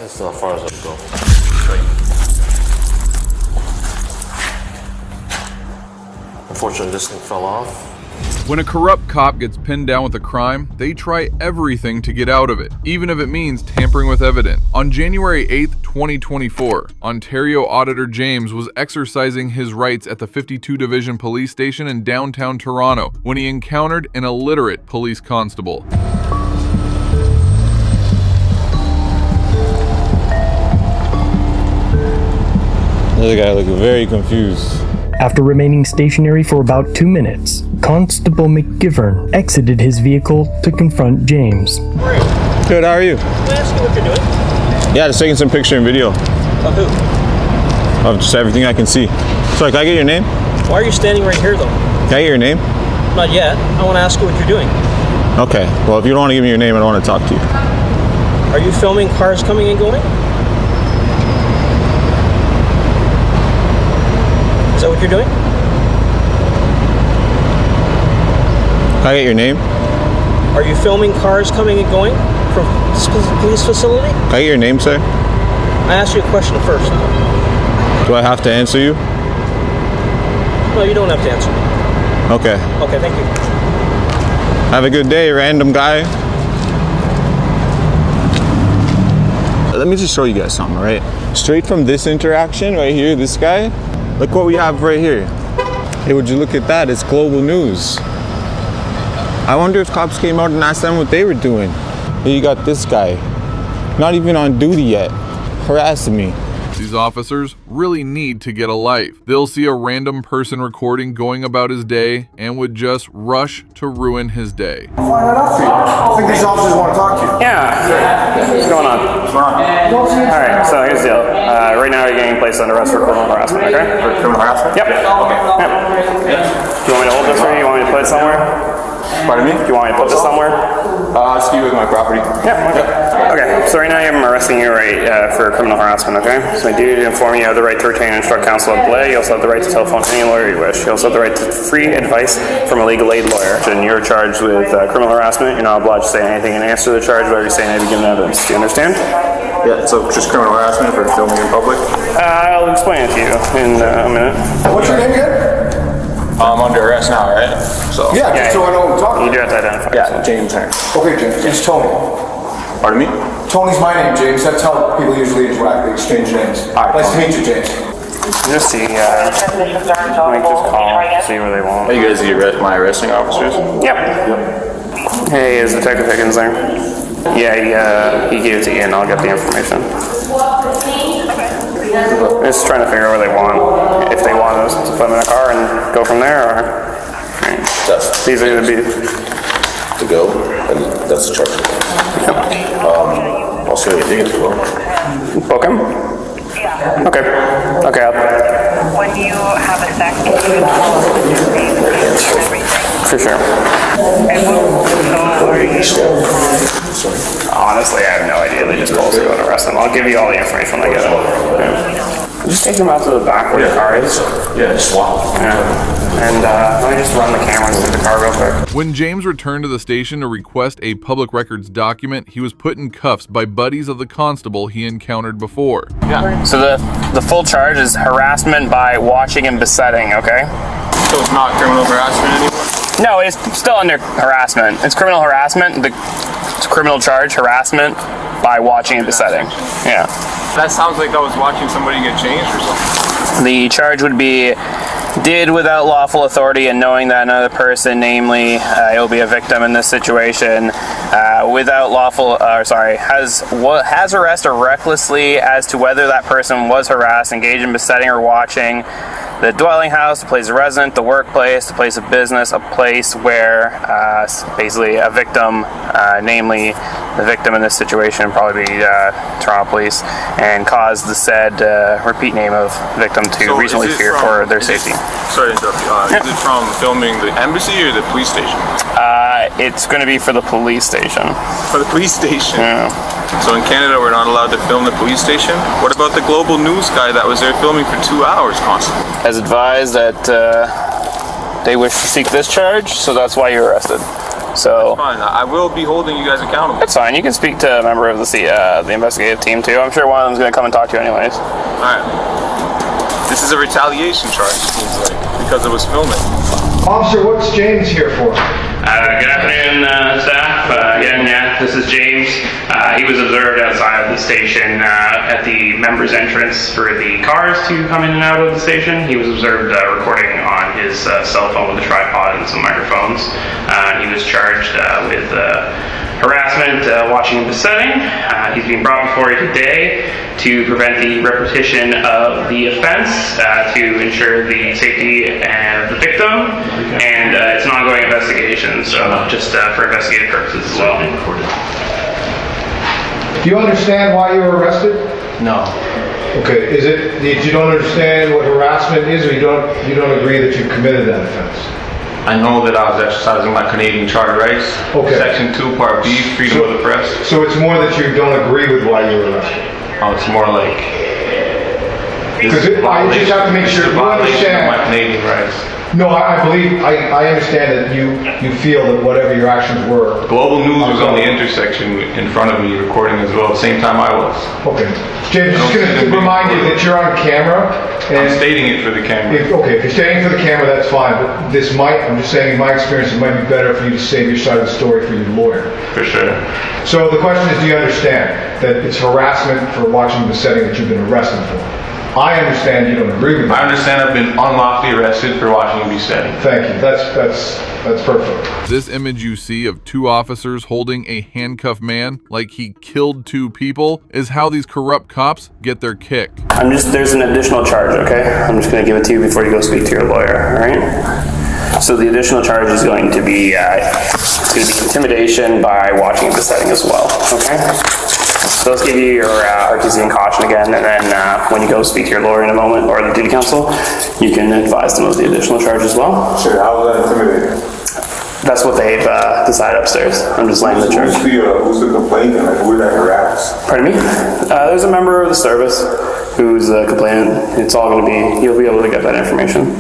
That's not as far as I go. Unfortunately, this thing fell off. When a corrupt cop gets pinned down with a crime, they try everything to get out of it, even if it means tampering with evidence. On January 8th, 2024, Ontario Auditor James was exercising his rights at the 52 Division Police Station in downtown Toronto when he encountered an illiterate police constable. The other guy looked very confused. After remaining stationary for about 2 minutes, Constable McGivern exited his vehicle to confront James. Good, how are you? Can I ask you what you're doing? Yeah, just taking some picture and video Of who? of just everything I can see. Sorry, can I get your name? Why are you standing right here, though? Can I get your name? Not yet. I want to ask you what you're doing. Okay, well, if you don't want to give me your name, I don't want to talk to you. Are you filming cars coming and going? Is that what you're doing? Can I get your name? Are you filming cars coming and going from this police facility? Can I get your name, sir? I asked you a question first. Do I have to answer you? No, you don't have to answer me. Okay. Okay, thank you. Have a good day, random guy. Let me just show you guys something, right? Straight from this interaction right here, this guy, look what we have right here. Hey, would you look at that? It's global news. I wonder if cops came out and asked them what they were doing. Here you got this guy, not even on duty yet, harassing me. These officers really need to get a life. They'll see a random person recording going about his day and would just rush to ruin his day. Flying right up for you. I think these officers want to talk to you. Yeah. What's going on? Alright, so here's the deal. Right now you're getting placed under arrest for criminal harassment, okay? For criminal harassment? Yep. Okay. Yep. Do you want me to hold this for you? You want me to put it somewhere? Pardon me? Do you want me to put this somewhere? Ski with my property. Yeah, okay. Okay, so right now I'm arresting you for criminal harassment, okay? So I do need to inform you have the right to retain and instruct counsel at delay. You also have the right to telephone any lawyer you wish. You also have the right to free advice from a legal aid lawyer. And you're charged with criminal harassment. You're not obliged to say anything in answer to the charge, but you're saying I have given evidence. Do you understand? Yeah, so just criminal harassment for filming in public. I'll explain it to you in a minute. What's your name again? I'm under arrest now, right? So yeah, just so I know what I'm talking You about. do have to identify yourself. James Hearn. Okay, James. It's Tony. Pardon me? Tony's my name, James. That's how people usually interact. They exchange names. All right, nice to meet you, James. Just see, let me just call, see where they want. Are you guys my arresting officers? Yep. Hey, is Detective Higgins there? Yeah, he gave it to Ian. I'll get the information. Just trying to figure out where they want. If they want us to put them in a car and go from there, or these are going to be To go, and that's the charge. I'll see what you think it's for. book him. Okay. Okay. When you have a sec, For sure. Honestly, I have no idea. They just told us to go and arrest them. I'll give you all the information when I get it. Yeah. Just take them out to the back where the car is. Yeah, just swap. Yeah. And let me just run the cameras through the car real quick. When James returned to the station to request a public records document, he was put in cuffs by buddies of the constable he encountered before. Yeah. So the full charge is harassment by watching and besetting, okay? So it's not criminal harassment anymore? No, it's still under harassment. It's criminal harassment. It's criminal charge, harassment by watching and besetting. Yeah. That sounds like I was watching somebody get changed or something. The charge would be did without lawful authority and knowing that another person, namely, he'll be a victim in this situation, without lawful, has arrested recklessly as to whether that person was harassed, engaged in besetting or watching the dwelling house, the place of residence, the workplace, the place of business, a place where basically a victim, namely the victim in this situation would probably be Toronto Police, and caused the said repeat name of victim to reasonably fear for their safety. Sorry to interrupt you. Is it from filming the embassy or the police station? It's going to be for the police station. For the police station? Yeah. So in Canada, we're not allowed to film the police station? What about the global news guy that was there filming for 2 hours constantly? Has advised that they wish to seek this charge, so that's why you're arrested. So Fine. I will be holding you guys accountable. it's fine. You can speak to a member of the investigative team too. I'm sure one of them's going to come and talk to you anyways. All right. This is a retaliation charge, it seems like, because it was filming. Officer, what's James here for? Good afternoon, staff. Again, this is James. He was observed outside of the station at the members' entrance for the cars to come in and out of the station. He was observed recording on his cell phone with a tripod and some microphones. He was charged with harassment, watching and besetting. He's being brought before you today to prevent the repetition of the offense, to ensure the safety of the victim, and it's an ongoing investigation, so just for investigative purposes as well. Do you understand why you were arrested? No. Okay, is it that you don't understand what harassment is, or you don't agree that you committed that offense? I know that I was exercising my Canadian Charter rights. Okay. Section 2, Part B, freedom of the press. So it's more that you don't agree with why you were arrested? Oh, it's more like... Because I just have to make sure you violation of my understand. Canadian rights. No, I believe, I understand that you feel that whatever your actions were. Global News was on the intersection in front of me recording as well, at the same time I was. Okay. James, just going to remind you that you're on camera. I'm stating it for the camera. If you're staying for the camera, that's fine, but this might, I'm just saying in my experience, it might be better for you to save your side of the story for your lawyer. For sure. So the question is, do you understand that it's harassment for watching the setting that you've been arrested for? I understand you don't agree with I that. understand I've been unlawfully arrested for watching and besetting. Thank you, that's perfect. This image you see of two officers holding a handcuffed man like he killed two people is how these corrupt cops get their kick. There's an additional charge, okay? I'm just going to give it to you before you go speak to your lawyer, all right? So the additional charge is going to be intimidation by watching and besetting as well, okay? So let's give you your RTC and caution again, and then when you go speak to your lawyer in a moment, or the duty counsel, you can advise them of the additional charge as well. Sure, how was that intimidating? That's what they've decided upstairs. I'm just laying the charge. Who's the complainant, like who that harassed? Pardon me? There's a member of the service who's a complainant. It's all going to be, you'll be able to get that information.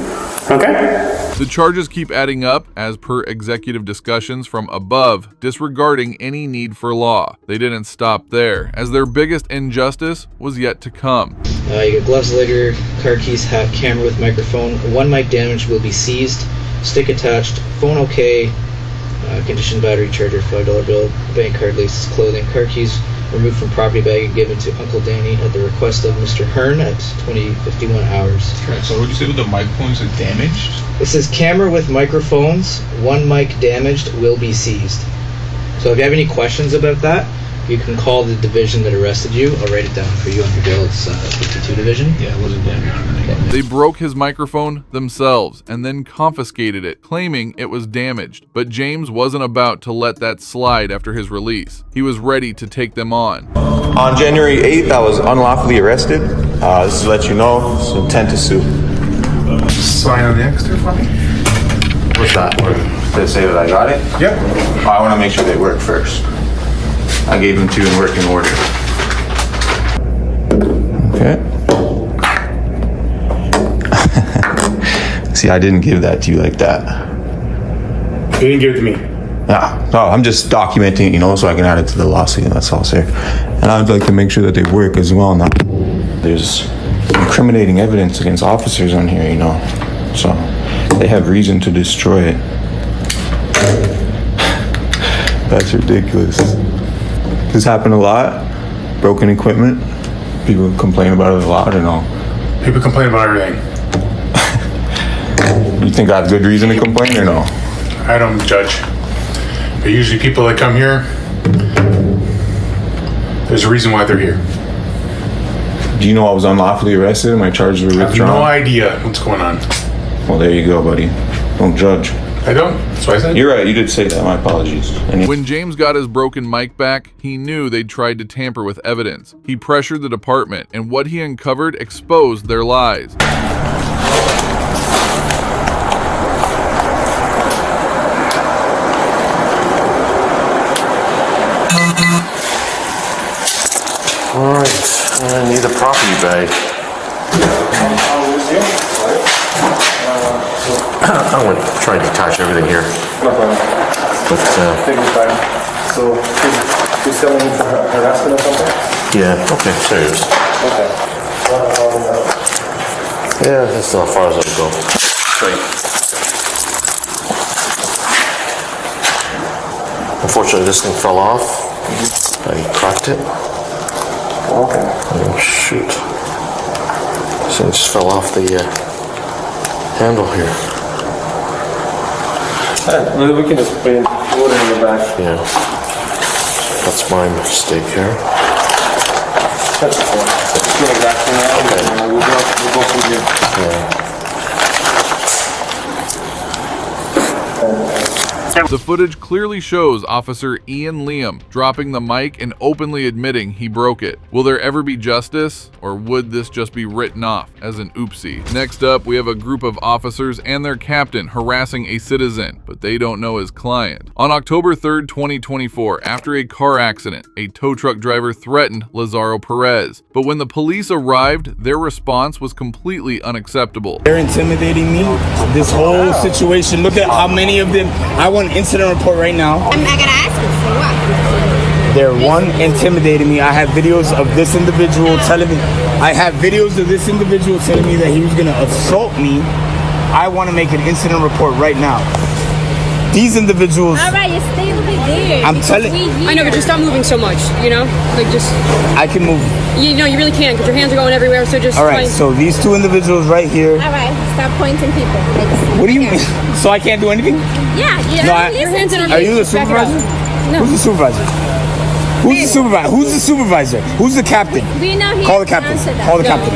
Okay? The charges keep adding up as per executive discussions from above, disregarding any need for law. They didn't stop there, as their biggest injustice was yet to come. You got gloves later, car keys, hat, camera with microphone. One mic damage will be seized. Stick attached. Phone okay. Condition battery, charger, $5 bill, bank card, laces, clothing. Car keys removed from property bag and given to Uncle Danny at the request of Mr. Hearn at 20:51 hours. So what did you say with the microphones are damaged? It says camera with microphones. One mic damaged will be seized. So if you have any questions about that, you can call the division that arrested you. I'll write it down for you on your bill. It's 52 division. Yeah, it wasn't damaged. They broke his microphone themselves and then confiscated it, claiming it was damaged. But James wasn't about to let that slide after his release. He was ready to take them on. On January 8th, I was unlawfully arrested. This is to let you know, it's intent to sue. Sign on the extra for me? What's that? Did it say that I got it? Yep. I want to make sure they work first. I gave them to you in working order. Okay. See, I didn't give that to you like that. You didn't give it to me. No, I'm just documenting it, so I can add it to the lawsuit, that's all, sir. And I'd like to make sure that they work as well now. There's incriminating evidence against officers on here, so they have reason to destroy it. That's ridiculous. This happened a lot. Broken equipment. People complain about it a lot, People complain about everything. You think I have good reason to complain or no? I don't judge. But usually people that come here, there's a reason why they're here. Do you know I was unlawfully arrested and my charges were I have withdrawn? no idea what's going on. Well, there you go, buddy. Don't judge. I don't. That's what I said. You're right, you did say that. My apologies. When James got his broken mic back, he knew they'd tried to tamper with evidence. He pressured the department, and what he uncovered exposed their lies. Alright, I need a property bag. I'm going to try and detach everything here. But, Take your time. So, she's telling you for harassment or something? yeah, okay, serious. Okay. Yeah, that's not as far as I'll go. Straight. Unfortunately, this thing fell off. I cracked it. Okay. Oh, shoot. This thing just fell off the handle here. Well, we can just put it in the back. Yeah. That's my mistake here. That's the point. Let's get it back for now. We'll go from here. Yeah. The footage clearly shows Officer Ian Liam dropping the mic and openly admitting he broke it. Will there ever be justice, or would this just be written off as an oopsie? Next up, we have a group of officers and their captain harassing a citizen, but they don't know his client. On October 3rd, 2024, after a car accident, a tow truck driver threatened Lazaro Perez, but when the police arrived, their response was completely unacceptable. They're intimidating me. This whole situation. Look at how many of them. I want an incident report right now. I'm not gonna ask you for what. They're intimidating me. I have videos of this individual telling me. I have videos of this individual telling me that he was gonna assault me. I want to make an incident report right now. These individuals. All right, you stay over there. I'm telling. I know, but just stop moving so much. You know, like just. I can move. You know, you really can't because your hands are going everywhere. So just. All right. So these two individuals right here. All right, stop pointing people. Like, what do you mean? So I can't do anything? Yeah, your hands in our Are you the supervisor? No. Who's the supervisor? Who's the supervisor? Who's the supervisor? Who's the captain? We're not here. Call the captain. Call the captain.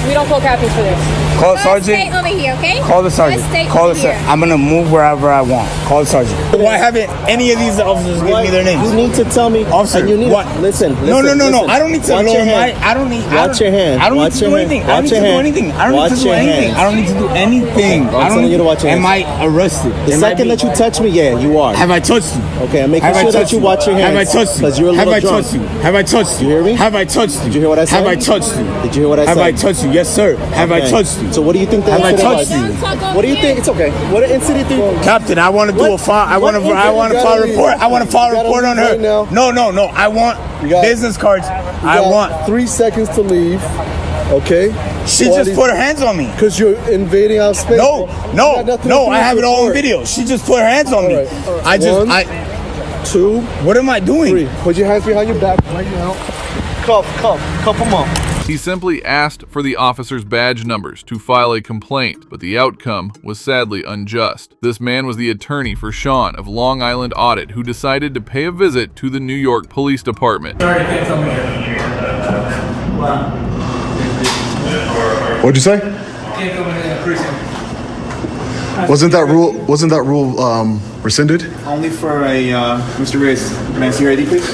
We don't call captains for this. Call the sergeant. Stay over here, okay? Call the sergeant. Call the sergeant. I'm gonna move wherever I want. Call the sergeant. Why haven't any of these officers given me their names? You need to tell me. Officer, and you need what? Listen. No. I don't need to lower my. I don't need. Watch your hand. I don't need to do anything. I don't need to do anything. I don't need to do anything. I don't need to do anything. I'm telling you to watch your hands. Am I arrested? The second that you touch me, yeah, you are. Have I touched you? Okay, I'm making sure that you watch your hands. Have I touched you? Because you're a little drunk. drunk. Have I touched you? Have I touched you? You hear me? Have I touched you? Did you hear what I said? Have I touched you? Did you hear what I said? Have I touched you? Yes, sir. Have I Okay. touched you? So what do you think that Have I incident touched was? you? What do you think? It's okay. What an incident do you? Captain, I want to do a file. I want to file a report. I want to file a report on her. Right now. No. I want business cards. I want. 3 seconds to leave. Okay. She just put her hands on me. Because you're invading our space. No. I have it all on video. She just put her hands on me. Right. One, 2. What am I doing? 3. Put your hands behind your back right now. Cuff them up. He simply asked for the officer's badge numbers to file a complaint, but the outcome was sadly unjust. This man was the attorney for Sean of Long Island Audit, who decided to pay a visit to the New York Police Department. Sorry, can't tell me here. What'd you say? Can't come in the precinct. Wasn't that rule rescinded? Only for a Mr. Reyes. May I see your ID, please?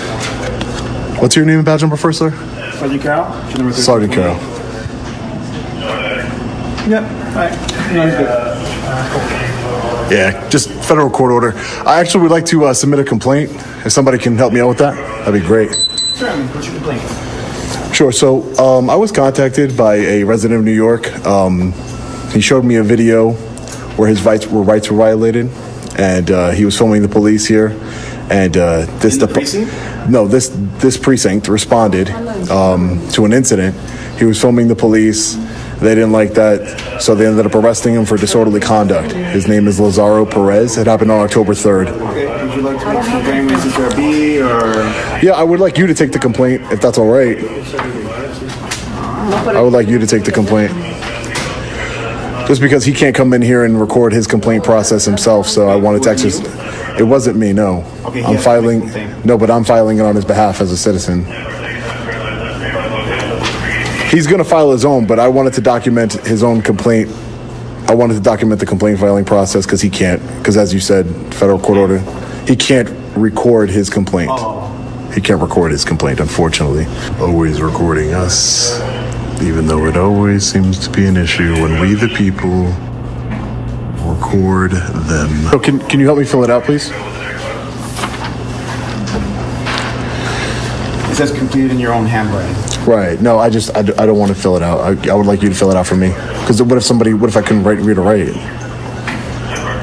What's your name and badge number first, sir? Sergeant Carroll. Sergeant Carroll. Yep. All right. Yeah, just federal court order. I actually would like to submit a complaint. If somebody can help me out with that, that'd be great. Certainly. What's your complaint? Sure. So I was contacted by a resident of New York. He showed me a video where his rights were violated, and he was filming the police here. And this precinct responded to an incident. He was filming the police. They didn't like that, so they ended up arresting him for disorderly conduct. His name is Lazaro Perez. It happened on October 3rd. Okay. Would you like to make a complaint with CCRB or? Yeah, I would like you to take the complaint, if that's all right. I would like you to take the complaint. Just because he can't come in here and record his complaint process himself, so I wanted to exercise. It wasn't me, no. Okay, I'm filing. No, but I'm filing it on his behalf as a citizen. He's going to file his own, but I wanted to document his own complaint. I wanted to document the complaint filing process because he can't. Because as you said, federal court order, he can't record his complaint. He can't record his complaint, unfortunately. Always recording us, even though it always seems to be an issue when we, the people, record them. So can you help me fill it out, please? It says completed in your own handwriting. Right. No, I don't want to fill it out. I would like you to fill it out for me. Because what if I couldn't read or write?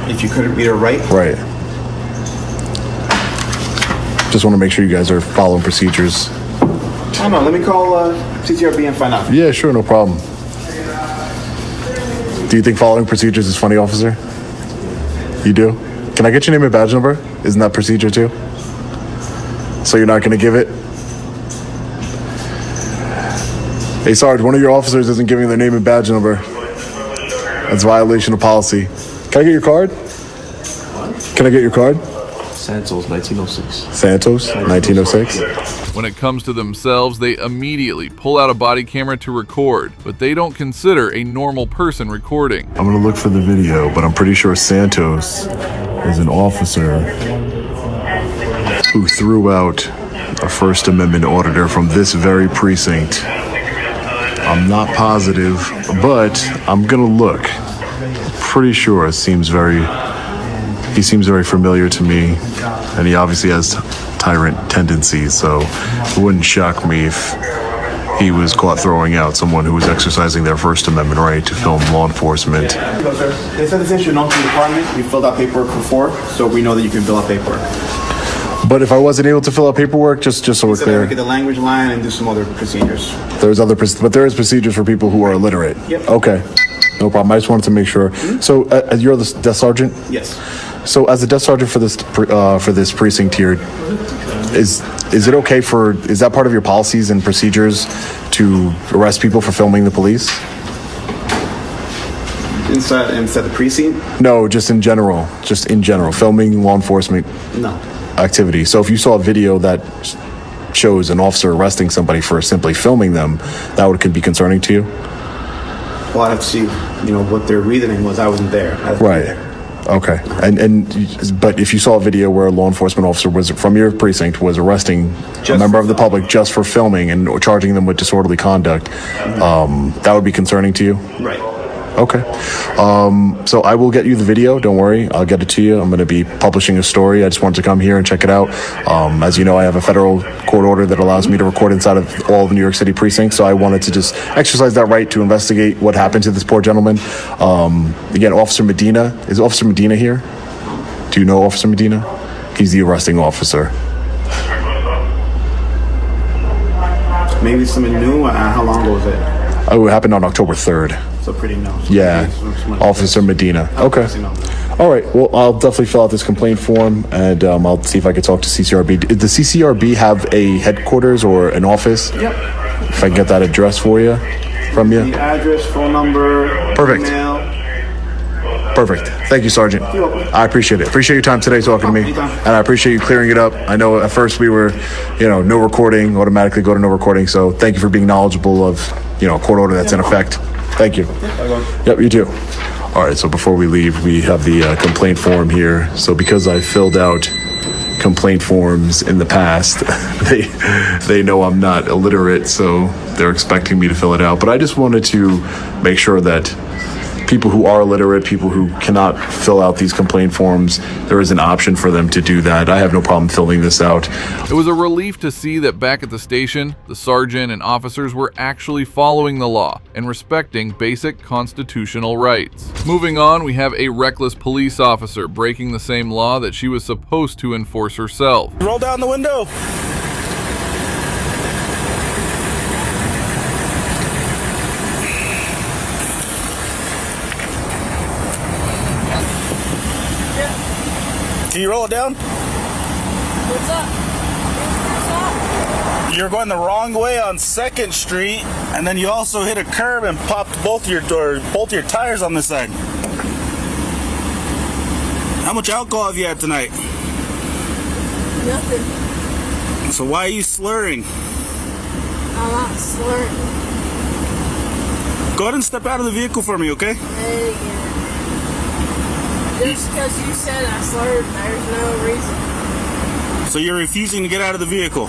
If you couldn't read or write? Right. Just want to make sure you guys are following procedures. Oh no, let me call CTRB and find out. Yeah, sure, no problem. Do you think following procedures is funny, officer? You do? Can I get your name and badge number? Isn't that procedure too? So you're not going to give it? Hey, Sarge, one of your officers isn't giving their name and badge number. That's violation of policy. Can I get your card? Can I get your card? Santos, 1906. Santos, 1906. When it comes to themselves, they immediately pull out a body camera to record, but they don't consider a normal person recording. I'm going to look for the video, but I'm pretty sure Santos is an officer who threw out a First Amendment auditor from this very precinct. I'm not positive, but I'm going to look. Pretty sure he seems very familiar to me, and he obviously has tyrant tendencies, so it wouldn't shock me if he was caught throwing out someone who was exercising their First Amendment right to film law enforcement. Hello, sir. They said this issue known to the department. You filled out paperwork before, so we know that you can fill out paperwork. But if I wasn't able to fill out paperwork, just so we're clear. Look at the language line and do some other procedures. But there is procedures for people who are illiterate. Yep. Okay, no problem. I just wanted to make sure. So you're the desk sergeant? Yes. So as a desk sergeant for this precinct here, is it okay is that part of your policies and procedures to arrest people for filming the police? Inside the precinct? No, just in general, filming law enforcement No. activity. So if you saw a video that shows an officer arresting somebody for simply filming them, could be concerning to you? Well, I'd have to see, what their reasoning was. I wasn't there. Right. Okay. But if you saw a video where a law enforcement officer from your precinct was arresting a member of the public just for filming and charging them with disorderly conduct, that would be concerning to you? Right. Okay. So I will get you the video. Don't worry. I'll get it to you. I'm going to be publishing a story. I just wanted to come here and check it out. As you know, I have a federal court order that allows me to record inside of all of the New York City precincts. So I wanted to just exercise that right to investigate what happened to this poor gentleman. Again, Officer Medina. Is Officer Medina here? Do you know Officer Medina? He's the arresting officer. Maybe something new? How long ago was it? Oh, it happened on October 3rd. So pretty new. Yeah, Officer Medina. Okay. All right. Well, I'll definitely fill out this complaint form, and I'll see if I can talk to CCRB. Does the CCRB have a headquarters or an office? Yep. If I can get that address for you, from you. The address, phone number, Perfect. email. Perfect. Thank you, Sergeant. You're welcome. I appreciate it. Appreciate your time today talking to me. Anytime. And I appreciate you clearing it up. I know at first we were, no recording, automatically go to no recording. So thank you for being knowledgeable of, a court order that's in effect. Thank you. Yep, you too. All right, so before we leave, we have the complaint form here. So because I filled out complaint forms in the past, they know I'm not illiterate, so they're expecting me to fill it out. But I just wanted to make sure that people who are illiterate, people who cannot fill out these complaint forms, there is an option for them to do that. I have no problem filling this out. It was a relief to see that back at the station, the sergeant and officers were actually following the law and respecting basic constitutional rights. Moving on, we have a reckless police officer breaking the same law that she was supposed to enforce herself. Roll down the window. Can you roll it down? What's up? You're going the wrong way on 2nd Street, and then you also hit a curb and popped both your tires on this side. How much alcohol have you had tonight? Nothing. So why are you slurring? I'm not slurring. Go ahead and step out of the vehicle for me, okay? Just because you said I slurred, there's no reason. So you're refusing to get out of the vehicle?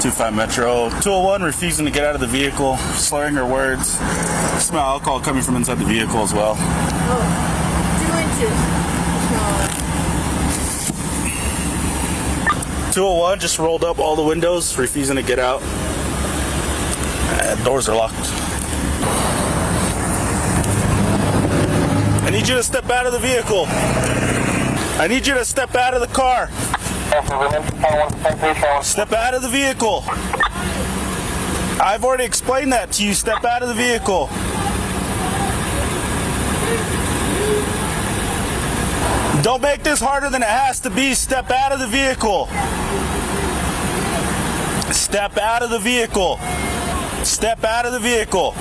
25 Metro. 201 refusing to get out of the vehicle, slurring her words. Smell alcohol coming from inside the vehicle as well. Oh, 2 inches. 201 just rolled up all the windows, refusing to get out. Doors are locked. I need you to step out of the vehicle. I need you to step out of the car. Step out of the vehicle. I've already explained that to you. Step out of the vehicle. Don't make this harder than it has to be. Step out of the vehicle. Step out of the vehicle. Step out of the vehicle.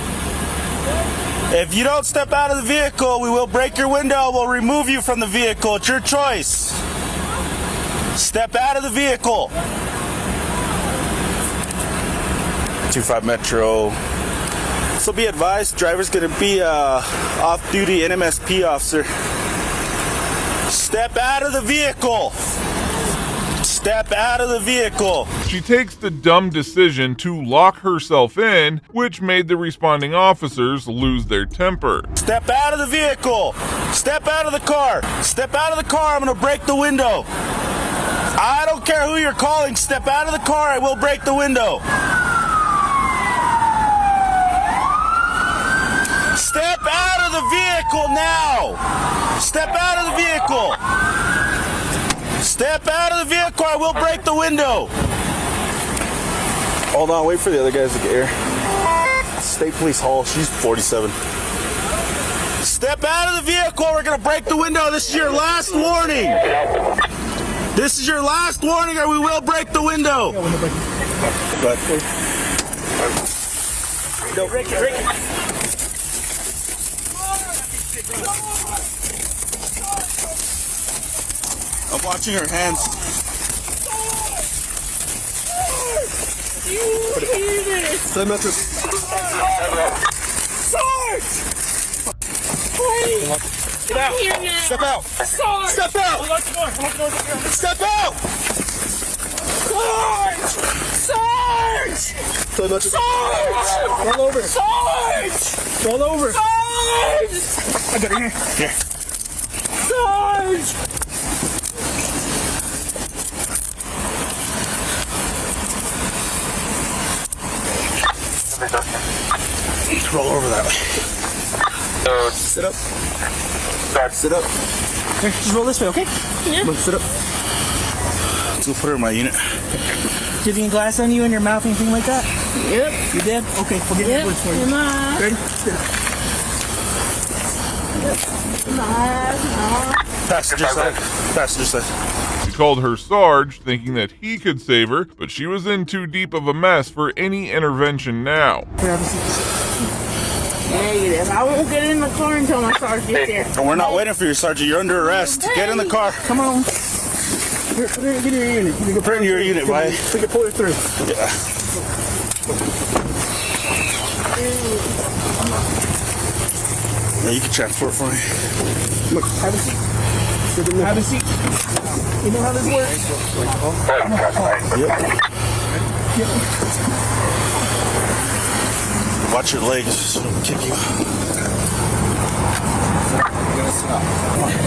If you don't step out of the vehicle, we will break your window. We'll remove you from the vehicle. It's your choice. Step out of the vehicle. 25 Metro. So be advised, driver's gonna be off-duty NMSP officer. Step out of the vehicle. Step out of the vehicle. She takes the dumb decision to lock herself in, which made the responding officers lose their temper. Step out of the vehicle. Step out of the car. Step out of the car. I'm gonna break the window. I don't care who you're calling. Step out of the car. I will break the window. Step out of the vehicle now. Step out of the vehicle. Step out of the vehicle. I will break the window. Hold on. Wait for the other guys to get here. State Police Hall. She's 47. Step out of the vehicle. We're going to break the window. This is your last warning. This is your last warning or we will break the window. But, no, break it. I'm watching her hands. You hear this? Sarge! Please! Get out! Here now. Step out! Sarge! Step out! Step out! Sarge! Sarge! Roll over! Sarge! Roll over! Sarge! I got her here. Here. Sarge! Roll over that way. Sit up. Sit up. Here, just roll this way, okay? Yeah. Look, sit up. Let's go put her in my unit. Did you have any glass on you in your mouth, anything like that? Yep. You did? Okay, we'll get Yep. words for you. In my eye. Ready? In my eyes, Passenger side. Passenger side. He called her Sarge, thinking that he could save her, but she was in too deep of a mess for any intervention now. Negative. I won't get in the car until my Sarge gets there. And we're not waiting for you, Sergeant. You're under arrest. Get in the car. Come on. Here, get in your unit. Put her in your unit, bye. We can pull her through. Yeah. Yeah, you can transport for me. Look, have a seat. Have a seat. You know how this works? Yep. Watch your legs, so I don't kick you.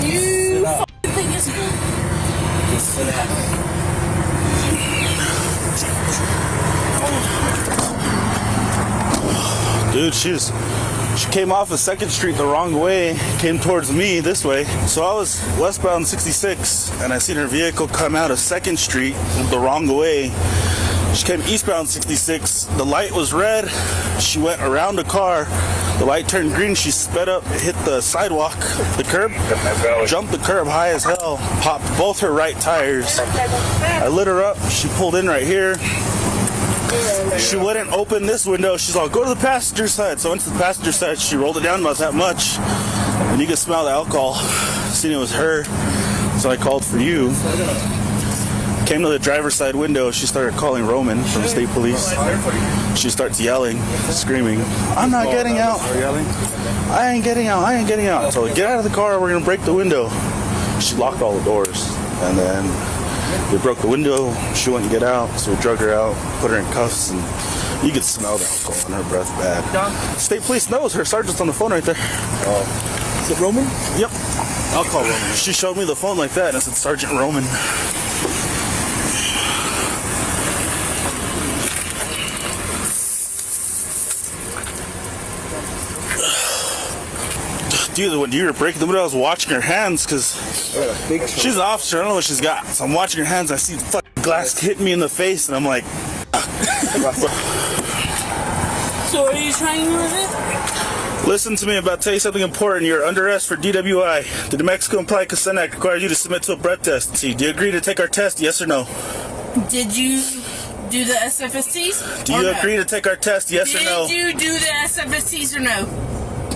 You f***ing think it's good? Dude, she came off of 2nd Street the wrong way, came towards me this way. So I was westbound 66, and I seen her vehicle come out of 2nd Street the wrong way. She came eastbound 66. The light was red. She went around the car. The light turned green. She sped up, hit the sidewalk, the curb, jumped the curb high as hell, popped both her right tires. I lit her up. She pulled in right here. She wouldn't open this window. She's all, go to the passenger side. So I went to the passenger side. She rolled it down about that much. And you could smell the alcohol. Seen it was her. So I called for you. Came to the driver's side window. She started calling Roman from the state police. She starts yelling, screaming, I'm not getting out. I ain't getting out. I ain't getting out. So get out of the car. We're going to break the window. She locked all the doors. And then we broke the window. She wouldn't get out. So we drug her out, put her in cuffs, and you could smell the alcohol in her breath bad. State police knows. Her sergeant's on the phone right there. Is it Roman? Yep. I'll call Roman. She showed me the phone like that, and it said Sergeant Roman. Dude, when you were breaking the window, I was watching her hands because she's an officer. I don't know what she's got. So I'm watching her hands. I see the fucking glass hit me in the face, and I'm like. So are you trying with it? Listen to me. I'm about to tell you something important. You're under arrest for DWI. The New Mexico Implied Consent Act requires you to submit to a breath test. See, do you agree to take our test? Yes or no? Did you do the SFSTs? Do you agree to take our test? Yes or no? Did you do the SFSTs or no?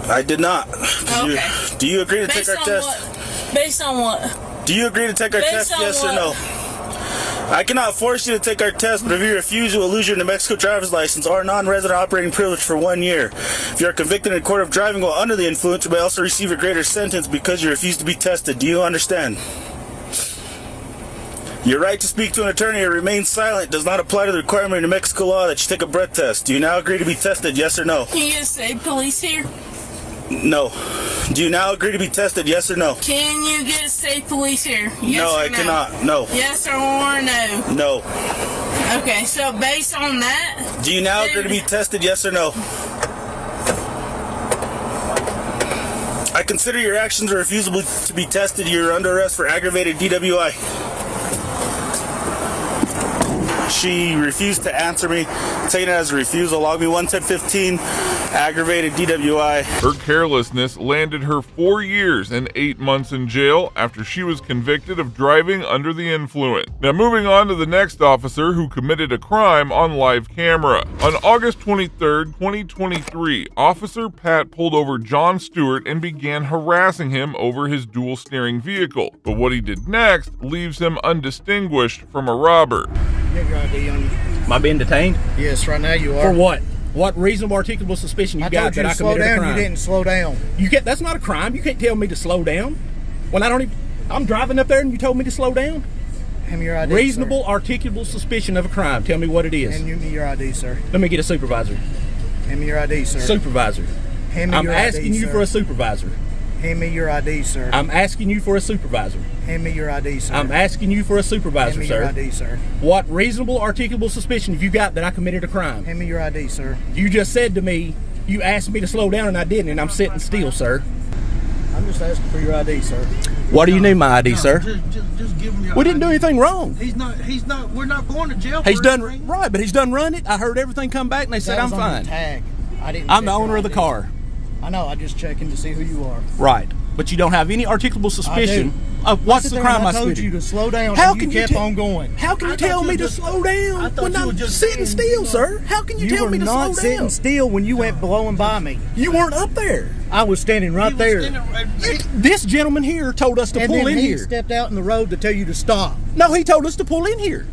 I did not. Okay. Do you agree to take our test? What? Based on what? Do you agree to take our test? Yes or no? I cannot force you to take our test, but if you refuse, you will lose your New Mexico driver's license or non-resident operating privilege for 1 year. If you are convicted in a court of driving while under the influence, you may also receive a greater sentence because you refuse to be tested. Do you understand? Your right to speak to an attorney or remain silent does not apply to the requirement in New Mexico law that you take a breath test. Do you now agree to be tested? Yes or no? Can you just say police here? No. Do you now agree to be tested? Yes or no? Can you just say police here? Yes no, or I cannot. No. Yes or no? No. Okay, so based on that... Do you now agree to be tested? Yes or no? I consider your actions a refusal to be tested. You're under arrest for aggravated DWI. She refused to answer me. Taking it as a refusal. Log me 11015. Aggravated DWI. Her carelessness landed her 4 years and 8 months in jail after she was convicted of driving under the influence. Now moving on to the next officer who committed a crime on live camera. On August 23rd, 2023, Officer Pat pulled over John Stewart and began harassing him over his dual steering vehicle. But what he did next leaves him undistinguished from a robber. You have your ID on you. Am I being detained? Yes, right now you are. For what? What reasonable articulable suspicion you got that I committed a crime? You didn't slow down. You can't. That's not a crime. You can't tell me to slow down when I don't even. I'm driving up there and you told me to slow down. Hand me your ID, reasonable articulable suspicion of a crime. Tell me what it is. Hand me your ID, sir. Let me get a supervisor. Hand me your ID, sir. Supervisor. Hand me your ID, I'm asking you for a supervisor. Hand me your ID, sir. I'm asking you for a supervisor. Hand me your ID, sir. I'm asking you for a supervisor, sir. Hand me your ID, sir. What reasonable articulable suspicion have you got that I committed a crime? Hand me your ID, sir. You just said to me, you asked me to slow down and I didn't, and I'm sitting still, sir. I'm just asking for your ID, sir. What do you need my ID, sir? Just give him your We didn't do anything wrong. He's not, we're not going to jail for He's done, anything. right, but he's done run it. I heard everything come back and they said I'm That was on fine. the tag. I'm the owner of the car. I know, I'm just checking to see who you are. Right. But you don't have any articulable suspicion of what's the crime I told you to slow down. How and can you kept on going? How can you tell me to slow down when I'm sitting still, sir? How can you tell me to slow down? You were not sitting still when you went blowing by me. You weren't up there. I was standing right there. This gentleman here told us to pull in he here. Stepped out in the road to tell you to stop. No, he told us to pull in here.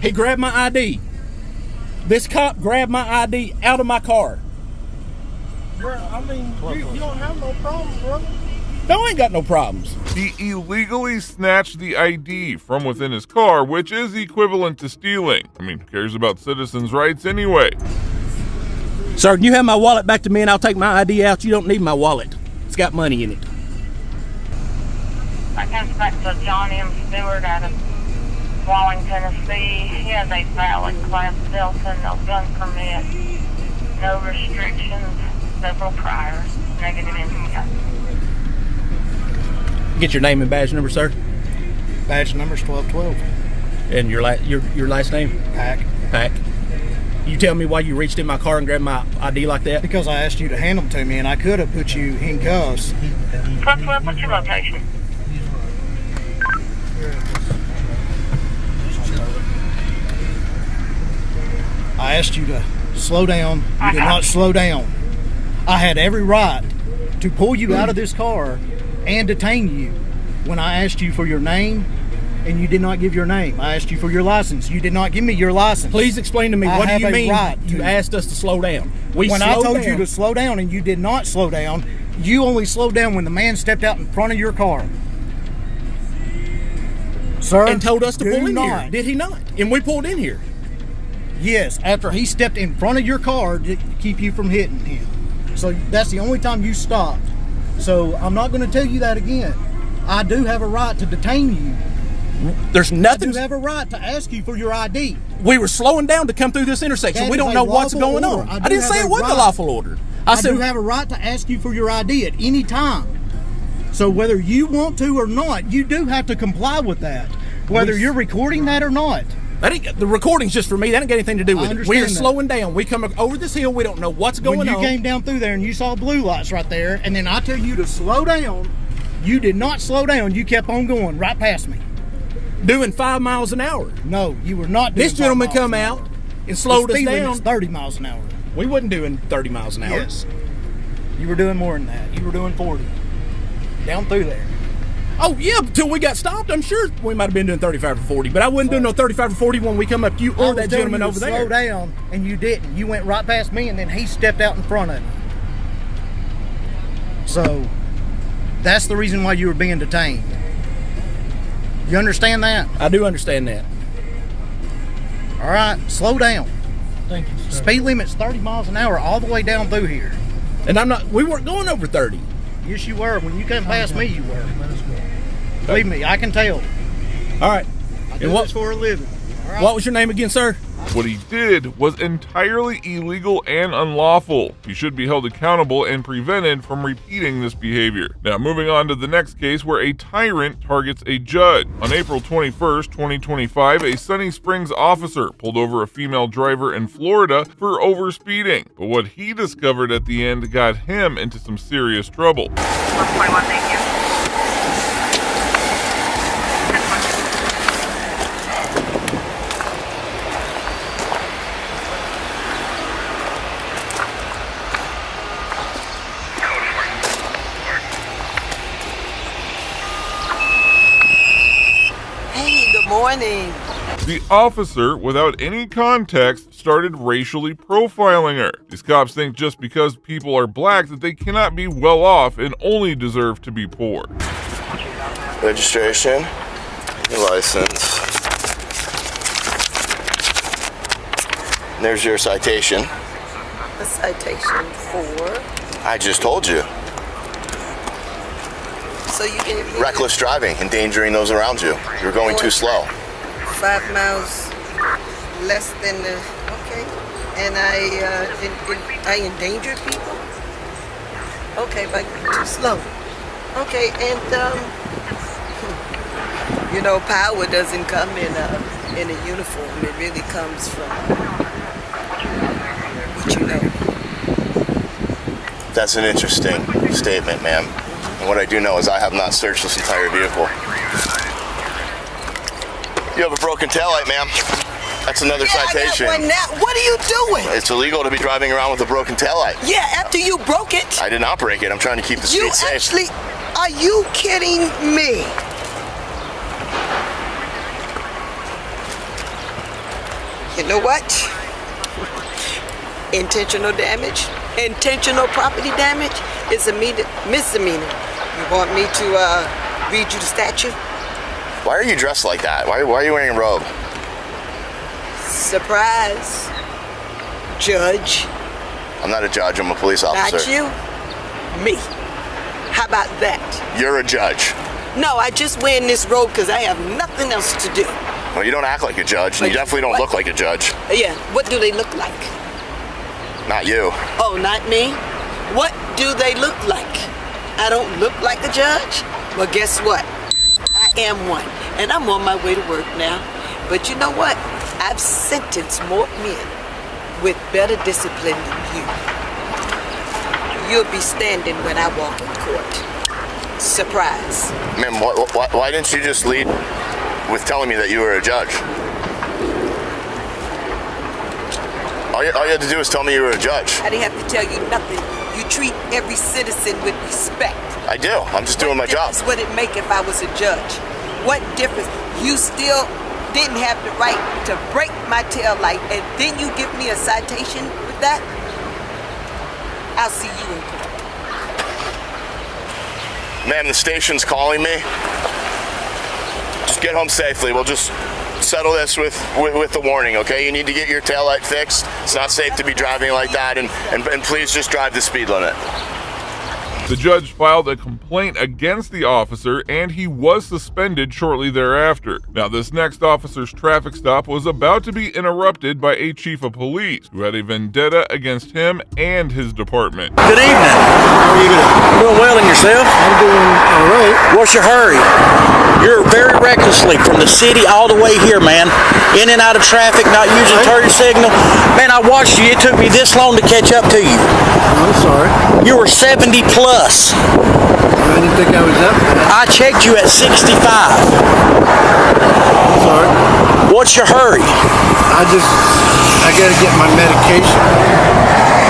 He grabbed my ID. This cop grabbed my ID out of my car. I mean, you don't have no problems, brother. No, I ain't got no problems. He illegally snatched the ID from within his car, which is equivalent to stealing. I mean, who cares about citizens' rights anyway? Sir, can you have my wallet back to me and I'll take my ID out? You don't need my wallet. It's got money in it. I comes back to John M. Stewart out of Walling, Tennessee. He has a valid Class Delta, no gun permit, no restrictions, several priors, negative NCI. Get your name and badge number, sir. Badge number's 1212. And your last name? Pack. Pack. You tell me why you reached in my car and grabbed my ID like that? Because I asked you to hand them to me, and I could have put you in cuffs. 1212, what's your location? I asked you to slow down. You did not slow down. I had every right to pull you out of this car and detain you when I asked you for your name, and you did not give your name. I asked you for your license. You did not give me your license. Please explain to me, what do you mean you asked us to slow down? When I told you to slow down and you did not slow down, you only slowed down when the man stepped out in front of your car. Sir, and told us to pull in not. here. Did he not? And we pulled in here. Yes, after he stepped in front of your car to keep you from hitting him. So that's the only time you stopped. So I'm not going to tell you that again. I do have a right to detain you. There's nothing. I do have a right to ask you for your ID. We were slowing down to come through this intersection. We don't know what's going on. I didn't say it wasn't a lawful order. I do have a right to ask you for your ID at any time. So whether you want to or not, you do have to comply with that. Whether you're recording that or not. The recording's just for me. That ain't got anything to do with it. We're that. slowing down. We come over this hill. We don't know what's going on. When you came down through there and you saw blue lights right there, and then I tell you to slow down, you did not slow down. You kept on going right past me. Doing 5 miles an hour. No, you were not doing This gentleman come out and slowed us down. down. 30 miles an hour. We wasn't doing 30 miles an hour. Yes. You were doing more than that. You were doing 40. Down through there. Oh, yeah, until we got stopped, I'm sure we might have been doing 35 or 40, but I wasn't doing no 35 or 40 when we come up to you or that gentleman over there. Slow down, and you didn't. You went right past me, and then he stepped out in front of me. So, that's the reason why you were being detained. You understand that? I do understand that. All right, slow down. Thank you, sir. Speed limit's 30 miles an hour all the way down through here. And we weren't going over 30. Yes, you were. When you came past me, you were. Believe me, I can tell. All right. I do this for a living. All right. What was your name again, sir? What he did was entirely illegal and unlawful. He should be held accountable and prevented from repeating this behavior. Now, moving on to the next case where a tyrant targets a judge. On April 21st, 2025, a Sunny Springs officer pulled over a female driver in Florida for overspeeding. But what he discovered at the end got him into some serious trouble. 121, thank you. Morning. The officer, without any context, started racially profiling her. These cops think just because people are black that they cannot be well off and only deserve to be poor. Registration, your license. There's your citation. A citation for? I just told you. So you gave me reckless driving, endangering those around you. You're going too slow. 5 miles less than the, okay. And I endangered people? Okay, but too slow. Okay, and you know, power doesn't come in a uniform. It really comes from what you know. That's an interesting statement, ma'am. And what I do know is I have not searched this entire vehicle. You have a broken taillight, ma'am. That's another citation. I got one now. What are you doing? It's illegal to be driving around with a broken taillight. Yeah, after you broke it. I did not break it. I'm trying to keep the street safe. You actually, are you kidding me? You know what? Intentional damage, intentional property damage is a misdemeanor. You want me to read you the statute? Why are you dressed like that? Why are you wearing a robe? Surprise, Judge. I'm not a judge, I'm a police officer. Not you, me. How about that? You're a judge. No, I just wearing this robe because I have nothing else to do. Well, you don't act like a judge, and you definitely don't look like a judge. Yeah, what do they look like? Not you. Oh, not me? What do they look like? I don't look like a judge? Well, guess what? I am one, and I'm on my way to work now. But you know what? I've sentenced more men with better discipline than you. You'll be standing when I walk in court. Surprise. Ma'am, why didn't you just lead with telling me that you were a judge? All you had to do was tell me you were a judge. I didn't have to tell you nothing. You treat every citizen with respect. I do. I'm just doing my job. What would it make if I was a judge? What difference? You still didn't have the right to break my tail light, and then you give me a citation with that? I'll see you in court. Ma'am, the station's calling me. Just get home safely. We'll just settle this with the warning, okay? You need to get your taillight fixed. It's not safe to be driving like that, and please just drive the speed limit. The judge filed a complaint against the officer and he was suspended shortly thereafter. Now, this next officer's traffic stop was about to be interrupted by a chief of police who had a vendetta against him and his department. Good evening. How are you doing? Doing well, and yourself? I'm doing all right. What's your hurry? You're very recklessly from the city all the way here, man. In and out of traffic, not using turn signal. Man, I watched you. It took me this long to catch up to you. I'm sorry. You were 70 plus. I didn't think I was that bad. I checked you at 65. I'm sorry. What's your hurry? I gotta get my medication.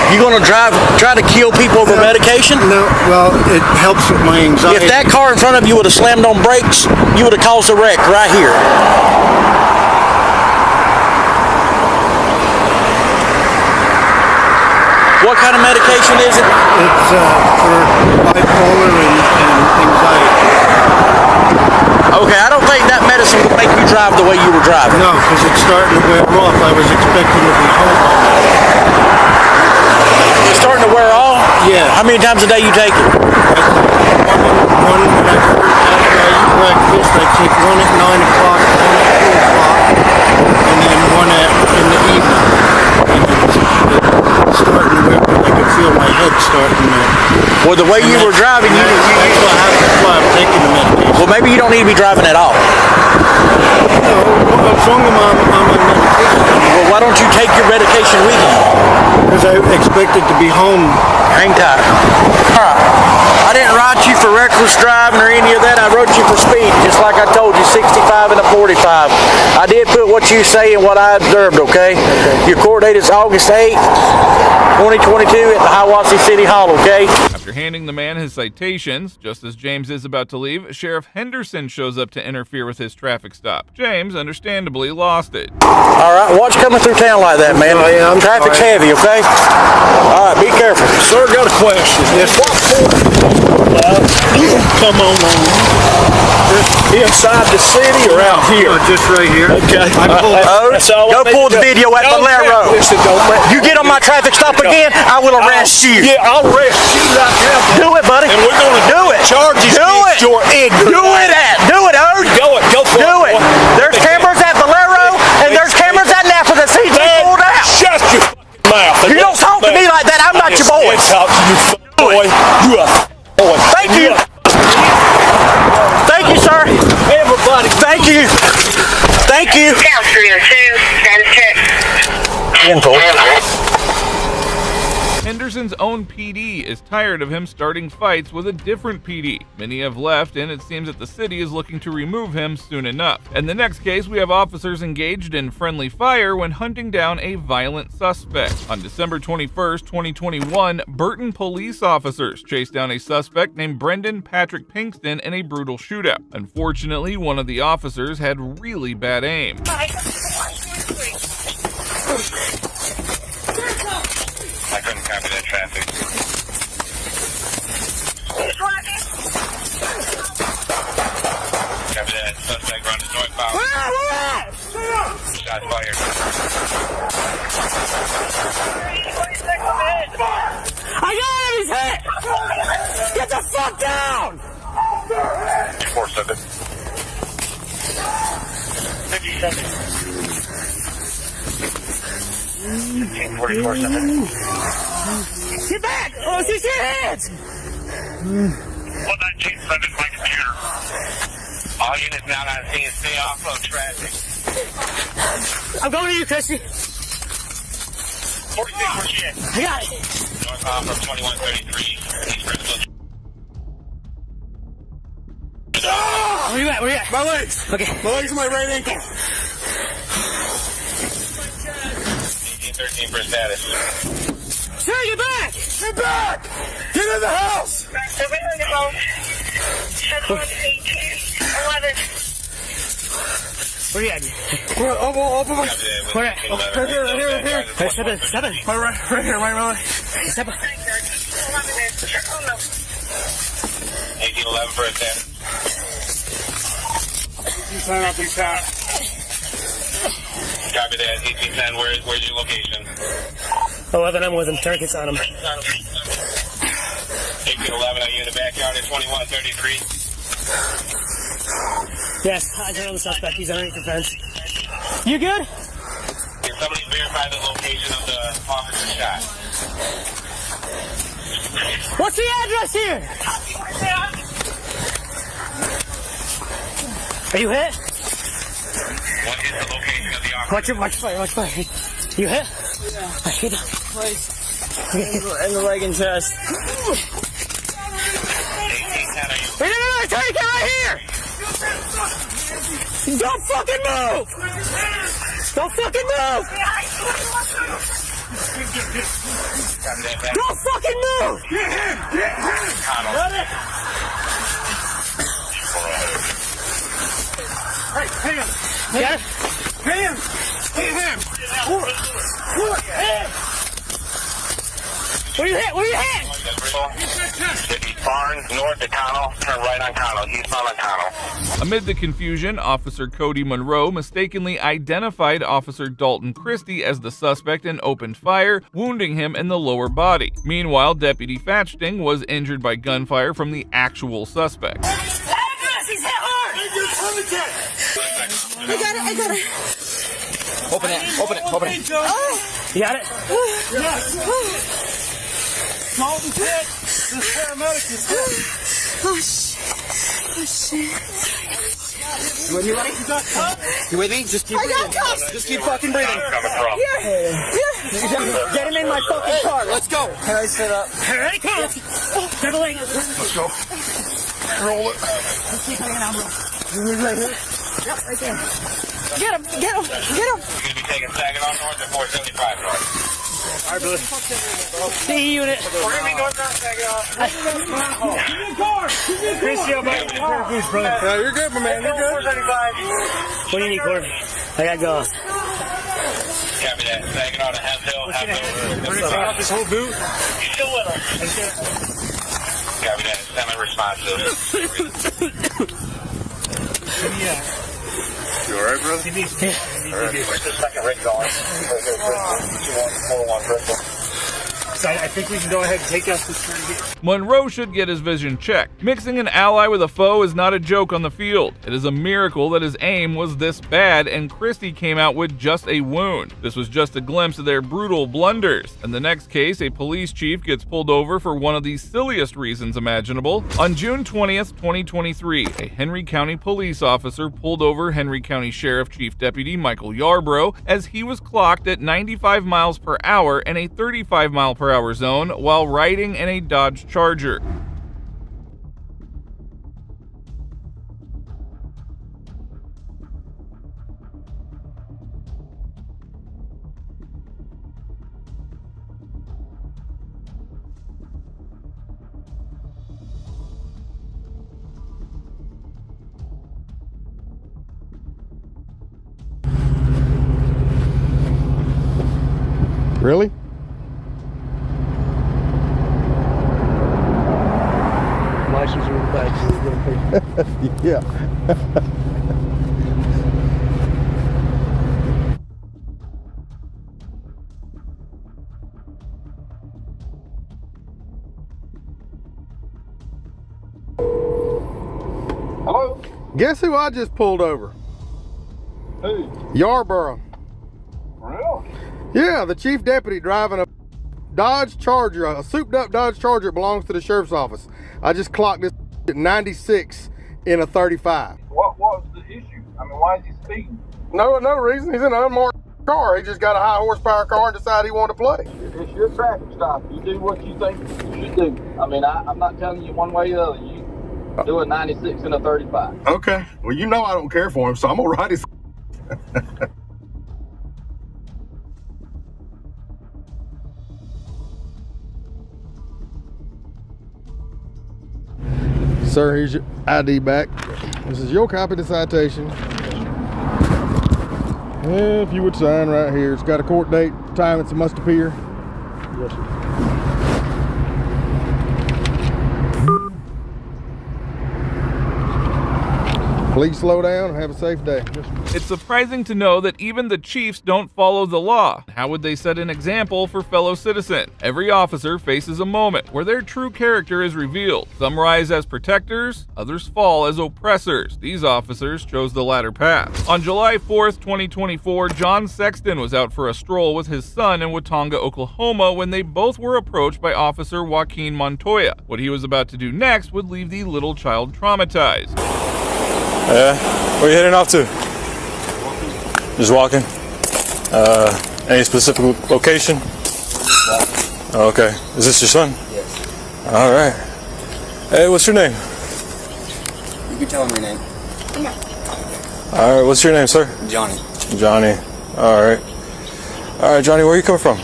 You gonna try to kill people over medication? No, well, it helps with my anxiety. If that car in front of you would have slammed on brakes, you would have caused a wreck right here. What kind of medication is it? It's for bipolar and anxiety. Okay, I don't think that medicine would make you drive the way you were driving. No, because it's starting to wear off. I was expecting to be home all night. It's starting to wear off? Yeah. How many times a day you take it? One after I eat breakfast. I take one at 9 o'clock, one at 2 o'clock, and then one in the evening. And it's starting to wear off. I can feel my head starting to... Well, the way you were driving, that's why I'm taking the medication. Well, maybe you don't need to be driving at all. No, as long as I'm on medication. Well, why don't you take your medication with you? Because I expected to be home. Hang tight. All right. I didn't write you for reckless driving or any of that. I wrote you for speed, just like I told you, 65 and a 45. I did put what you say and what I observed, okay? Your court date is August 8th, 2022 at the Hiawassee City Hall, okay? After handing the man his citations, just as James is about to leave, Sheriff Henderson shows up to interfere with his traffic stop. James, understandably, lost it. All right, watch coming through town like that, man. Traffic's heavy, okay? All right, be careful. Sir, got a question. Yes, come on. Inside the city or out here? Just right here. Okay. Go pull the video at Valero. You get on my traffic stop again, I will arrest you. Yeah, I'll arrest you right now. Do it, buddy. And we're going to do it. Charges against your ignorance. Do it, Erd. Go for it. Do it. There's cameras at Valero, and there's cameras at Napa that see you pulled out. Shut your mouth. You don't talk to me like that. I'm not your boy. Talk to you, boy. You a boy. Thank you. Thank you, sir. Everybody. Thank you. Thank you. Down 302. Henderson's own PD is tired of him starting fights with a different PD. Many have left, and it seems that the city is looking to remove him soon enough. In the next case, we have officers engaged in friendly fire when hunting down a violent suspect. On December 21st, 2021, Burton police officers chased down a suspect named Brendan Patrick Pinkston in a brutal shootout. Unfortunately, one of the officers had really bad aim. I couldn't copy that traffic. Copy that. Suspect running northbound. Shots fired. I got him! He's hit! Get the fuck down! 247. 57. 44-7. Get back! Oh, see your hands! 119.7 my computer. All units now on scene, stay off road traffic. I'm going to you, Chrissy. 46, where's she at? I got it. Northbound from 2133, East Bristol. Where you at? My legs. Okay. My legs and my right ankle. 1813 for status. Sir, get back! Get back! Get in the house! Where you at? Over my... Where at? Right here. Hey, seven. Right here. 7. 1811 for a 10. Sign up these times. Copy that. 1810, where's your location? 11, I'm with him. Targets on him. 815, 11, are you in the backyard at 2133? Yes, I don't know the suspect. He's underneath the fence. You good? Can somebody verify the location of the officer shot? What's the address here? Are you hit? What is the location of the officer? Watch fire. You hit? Yeah. I hit him. In the leg and chest. Wait, no, Attorney, get right here! Don't fucking move! Don't fucking move! Don't fucking move! Get him! Got it! Hey, hang on. Got it? Hang him! Hit him! Where you hit? Barnes, north of Connell, turn right on Connell, eastbound on Connell. Amid the confusion, Officer Cody Monroe mistakenly identified Officer Dalton Christie as the suspect and opened fire, wounding him in the lower body. Meanwhile, Deputy Fatchting was injured by gunfire from the actual suspect. He's hit hard! I got it. Open it. Oh. You got it? Dalton's hit. This paramedic is hit. Oh shit. You with me, buddy? You with me? Just keep breathing. Just keep fucking breathing. Here. Get him in my fucking car. Let's go. Can I sit up? Ready, come. Double leg. Let's go. Roll it. Let's keep hanging out, bro. Right here. Yep, right there. Get him. You're going to be taking Saginaw north at 475 north. All right, brother. C unit. We're going to be north on Saginaw. Give me a car. Christy, I'll buy you a pair of boots, brother. Yeah, you're good, my man. You're good. 475. What do you need, Corey? I gotta go. Copy that. Saginaw to Hemphill. We're gonna take off this whole boot. You still with us? Copy that. Semi-responsive. You alright, bro? Yeah. Where's the second rig going? 2-1-4-1 Bristol. So I think we can go ahead and take us this turn here. Monroe should get his vision checked. Mixing an ally with a foe is not a joke on the field. It is a miracle that his aim was this bad and Christie came out with just a wound. This was just a glimpse of their brutal blunders. In the next case, a police chief gets pulled over for one of the silliest reasons imaginable. On June 20th, 2023, a Henry County police officer pulled over Henry County Sheriff Chief Deputy Michael Yarbrough as he was clocked at 95 miles per hour in a 35 mile per hour zone while riding in a Dodge Charger. Really? License in the back, so we're gonna pay. Yeah. Hello? Guess who I just pulled over? Who? Yarborough. Really? Yeah, the chief deputy driving a Dodge Charger, a souped up Dodge Charger. It belongs to the sheriff's office. I just clocked this at 96 in a 35. What was the issue? I mean, why is he speeding? No reason. He's in an unmarked car. He just got a high horsepower car and decided he wanted to play. It's your traffic stop. You do what you think you should do. I mean, I'm not telling you one way or the other. You do a 96 and a 35. Okay. Well, you know I don't care for him, so I'm gonna ride his. Sir, here's your ID back. This is your copy of the citation. If you would sign right here. It's got a court date, time it must appear. Yes, sir. Please slow down and have a safe day. It's surprising to know that even the chiefs don't follow the law. How would they set an example for fellow citizens? Every officer faces a moment where their true character is revealed. Some rise as protectors, others fall as oppressors. These officers chose the latter path. On July 4th, 2024, John Sexton was out for a stroll with his son in Watonga, Oklahoma, when they both were approached by Officer Joaquin Montoya. What he was about to do next would leave the little child traumatized. Yeah, where are you heading off to? Just walking. Any specific location? Okay. Is this your son? Yes. All right. Hey, what's your name? You can tell him your name. All right. What's your name, sir? Johnny. Johnny. All right. All right, Johnny. Where you coming from?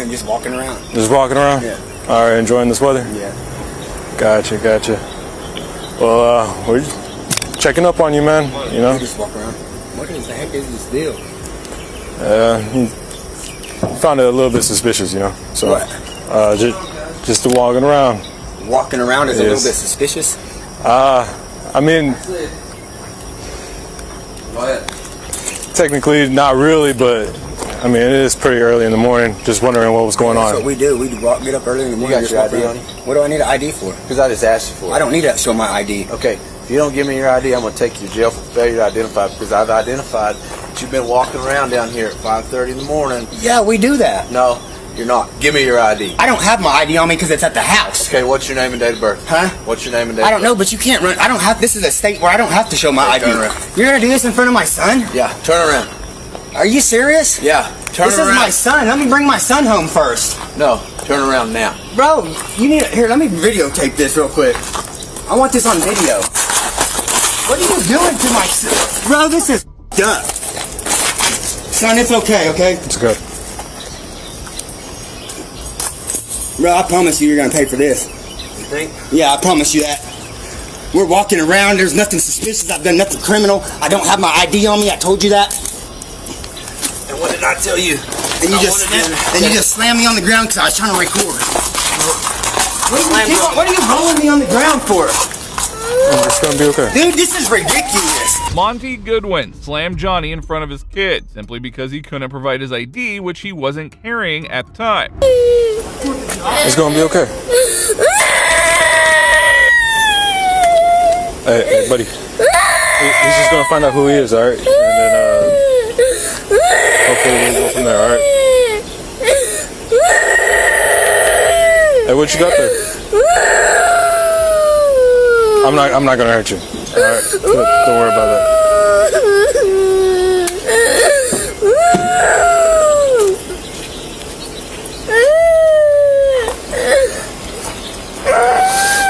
Just walking around. Just walking around. Yeah. All right. Enjoying this weather. Yeah. Gotcha. Well, we're checking up on you, man. You know. Just walk around. What the heck is this deal? Found it a little bit suspicious, you know. So, what? just walking around. Walking around is a little bit suspicious. I mean, Go ahead. technically not really, but I mean it is pretty early in the morning. Just wondering what was going That's on. what we do. We get up early in the morning. You got your ID on you? What do I need an ID for? Because I just asked you for it. I don't need to show my ID. Okay, if you don't give me your ID, I'm going to take you to jail for failure to identify because I've identified that you've been walking around down here at 5:30 in the morning. Yeah, we do that. No, you're not. Give me your ID. I don't have my ID on me because it's at the house. Okay, what's your name and date of birth? Huh? What's your name and date of birth? I don't know, but you can't run. I don't have. This is a state where I don't have to show my ID. Turn around. You're gonna do this in front of my son? Yeah, turn around. Are you serious? Yeah, turn this around. This is my son. Let me bring my son home first. No, turn around now. Bro, you need here. Let me videotape this real quick. I want this on video. What are you doing to my son? Bro, this is up. Son, it's okay, okay? It's good. Bro, I promise you're gonna pay for this. You think? Yeah, I promise you that. We're walking around, there's nothing suspicious, I've done nothing criminal, I don't have my ID on me, I told you that. And what did I tell you? And you just slammed me on the ground because I was trying to record. What are you rolling me on the ground for? It's gonna be okay. Dude, this is ridiculous. Monty Goodwin slammed Johnny in front of his kid simply because he couldn't provide his ID, which he wasn't carrying at the time. It's gonna be okay. Hey, buddy. He's just gonna find out who he is, alright? And then, hopefully we'll go from there, alright? Hey, what you got there? I'm not gonna hurt you. Alright? Don't worry about that.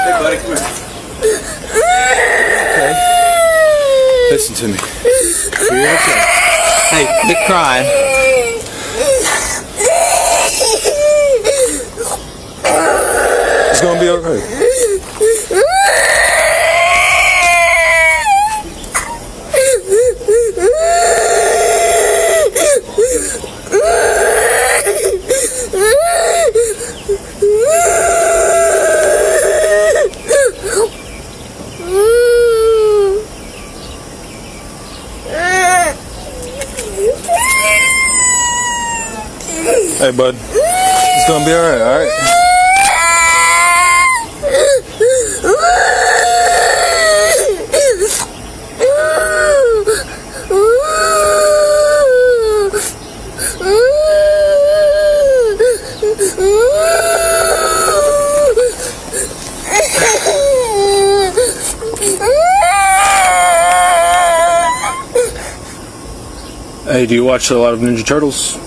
Hey, buddy, come here. Okay. Listen to me. You're okay. Hey, quit crying. It's gonna be okay. Hey, bud. It's gonna be alright, alright? Hey, do you watch a lot of Ninja Turtles?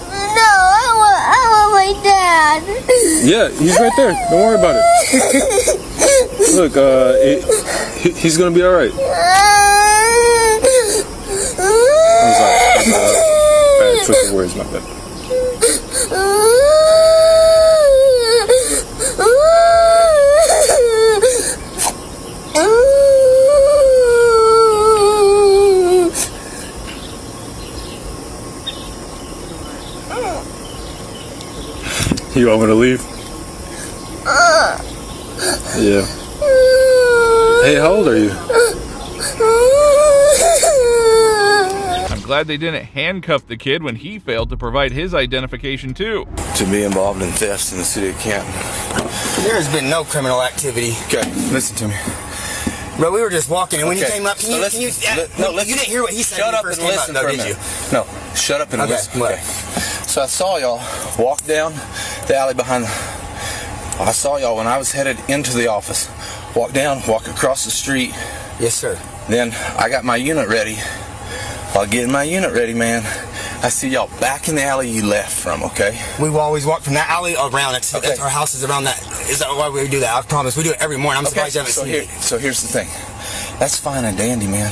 My dad. Yeah, he's right there. Don't worry about it. Look, he's gonna be all right. I'm sorry. Bad choice of words, my bad. You want me to leave? Yeah. Hey, how old are you? glad they didn't handcuff the kid when he failed to provide his identification too. To be involved in theft in the city of Canton. There has been no criminal activity. Okay, listen to me. Bro, we were just walking, and when you came up, listen. you didn't hear what he said Shut when up you first and came listen up, for though, a did you? minute. No, shut up and Okay, listen. what? Okay. So I saw y'all walk down the alley behind I saw y'all when I was headed into the office. Walk down, walk across the street. Yes, sir. Then I got my unit ready. While getting my unit ready, man, I see y'all back in the alley you left from, okay? We will always walk from that alley around. That's our house is around that. Is that why we do that? I promise. We do it every morning. I'm surprised you haven't seen it. So here's the thing. That's fine and dandy, man.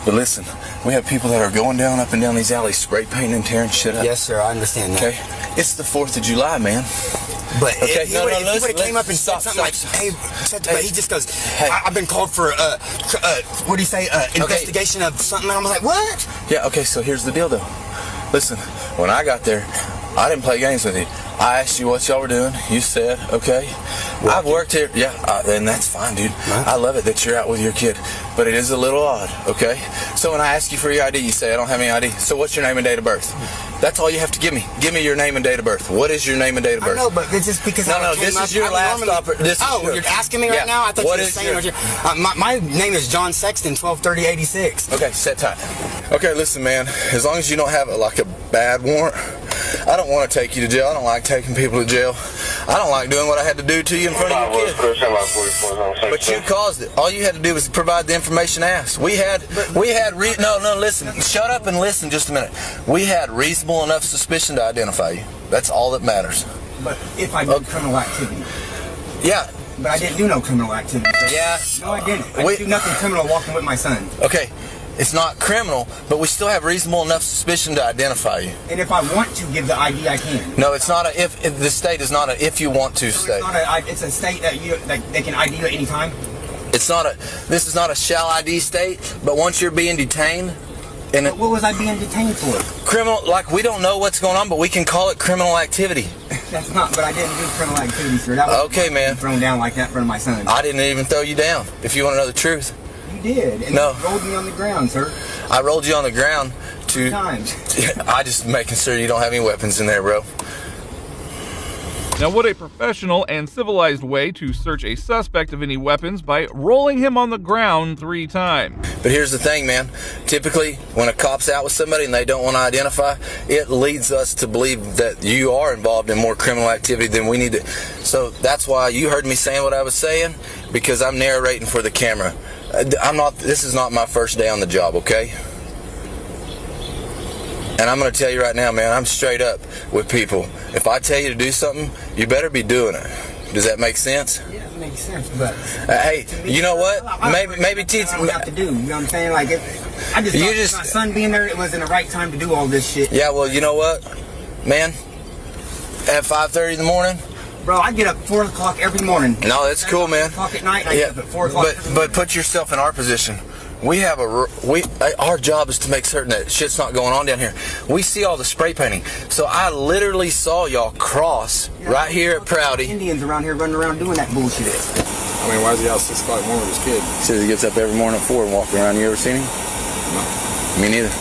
But listen, we have people that are going down up and down these alleys, spray painting and tearing shit up. Yes, sir. I understand that. Okay? It's the 4th of July, man. But okay, if he would have came up and said something like, hey, but he just goes, I've been called for, what do you say, investigation of something. And I'm like, what? Yeah, okay, so here's the deal, though. Listen, when I got there, I didn't play games with you. I asked you what y'all were doing. You said, okay. I've worked here. Yeah, and that's fine, dude. I love it that you're out with your kid. But it is a little odd, okay? So when I ask you for your ID, you say, I don't have any ID. So what's your name and date of birth? That's all you have to give me. Give me your name and date of birth. What is your name and date of birth? I know, but it's just because No, this is your last opportunity. You're asking me right now? I thought you were saying what you're... my name is John Sexton, 123086. Okay, set tight. Okay, listen, man. As long as you don't have like a bad warrant, I don't want to take you to jail. I don't like taking people to jail. I don't like doing what I had to do to you in front of your kid. But you caused it. All you had to do was provide the information asked. Listen. Shut up and listen just a minute. We had reasonable enough suspicion to identify you. That's all that matters. But if I did criminal activity. Yeah. But I didn't do no criminal activity. Yeah. No, I didn't. I didn't do nothing criminal walking with my son. Okay. It's not criminal, but we still have reasonable enough suspicion to identify you. And if I want to give the ID, I can. No, it's not a if the state is not a if you want to state. It's a state that they can ID you at any time. This is not a shall ID state, but once you're being detained, and what was I being detained for? Criminal, like we don't know what's going on, but we can call it criminal activity. That's not, but I didn't do criminal activity, sir. That was okay, man. Thrown down like that in front of my son. I didn't even throw you down. If you want to know the truth. You did. And no. You rolled me on the ground, sir. I rolled you on the ground to. 2 times. I just making sure you don't have any weapons in there, bro. Now, what a professional and civilized way to search a suspect of any weapons by rolling him on the ground 3 times. But here's the thing, man. Typically, when a cop's out with somebody and they don't want to identify, it leads us to believe that you are involved in more criminal activity than we need to. So that's why you heard me saying what I was saying, because I'm narrating for the camera. This is not my first day on the job, okay? And I'm going to tell you right now, man, I'm straight up with people. If I tell you to do something, you better be doing it. Does that make sense? Yeah, it makes sense, but... hey, you know what? Maybe teach... I don't have to do, you know what I'm saying? Like, I just thought my son being there, it wasn't the right time to do all this shit. Yeah, well, you know what, man? At 5:30 in the morning... Bro, I get up 4 o'clock every morning. No, that's cool, man. 4 o'clock at night, I get up at 4 o'clock. But put yourself in our position. Our job is to make certain that shit's not going on down here. We see all the spray painting. So I literally saw y'all cross right here at Prouty. Indians around here running around doing that bullshit. I mean, why is he out 6 o'clock in the morning with his kid? He says he gets up every morning at 4 and walks around. You ever seen him? No. Me neither.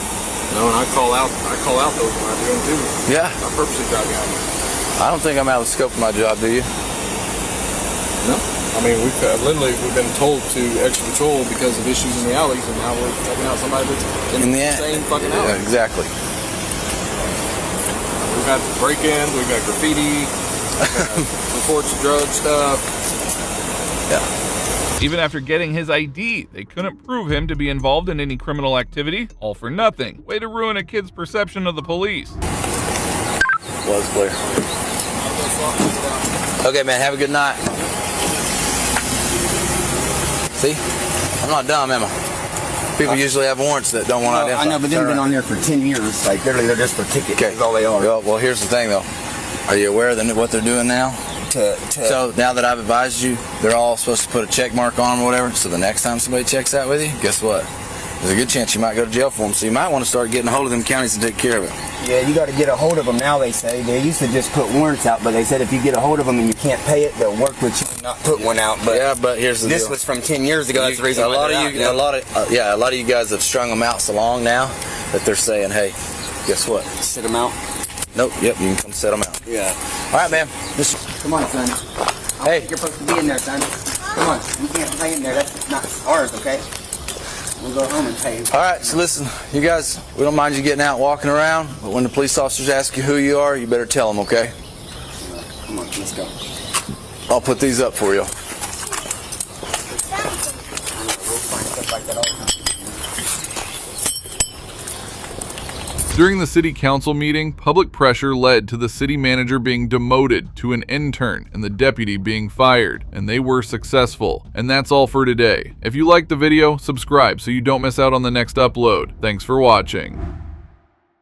No, and I call out those when I do them too. Yeah. I purposely drive behind them. I don't think I'm out of the scope of my job, do you? No. I mean, we've been told to extra patrol because of issues in the alleys, and now we're checking out somebody that's in the same fucking alley. Yeah, exactly. We've had break-ins, we've got graffiti, reports of drug stuff. Yeah. Even after getting his ID, they couldn't prove him to be involved in any criminal activity. All for nothing. Way to ruin a kid's perception of the police. Was clear. Okay, man, have a good night. See? I'm not dumb, am I? People usually have warrants that don't want to identify. I know, but they've been on there for 10 years. Like, they're just for tickets. Okay. That's all they are. Well, here's the thing, though. Are you aware of what they're doing now? So now that I've advised you, they're all supposed to put a check mark on them or whatever. So the next time somebody checks out with you, guess what? there's a good chance you might go to jail for them. So you might want to start getting a hold of them counties and take care of it. Yeah, you got to get a hold of them now, they say. They used to just put warrants out, but they said if you get a hold of them and you can't pay it, they'll work with you and not put one out. But yeah, but here's the deal. This was from 10 years ago. That's the reason a lot of you guys have strung them out so long now that they're saying, hey, guess what? Sit them out. Nope. Yep. You can come set them out. Yeah. All right, man. Come on, son. Hey, you're supposed to be in there, son. Come on. You can't play in there. That's not ours, okay? We'll go home and pay you. All right, so listen, you guys, we don't mind you getting out and walking around, but when the police officers ask you who you are, you better tell them, okay? Come on, let's go. I'll put these up for you. We'll find stuff like that all the time. During the city council meeting, public pressure led to the city manager being demoted to an intern and the deputy being fired, and they were successful. And that's all for today. If you liked the video, subscribe so you don't miss out on the next upload. Thanks for watching.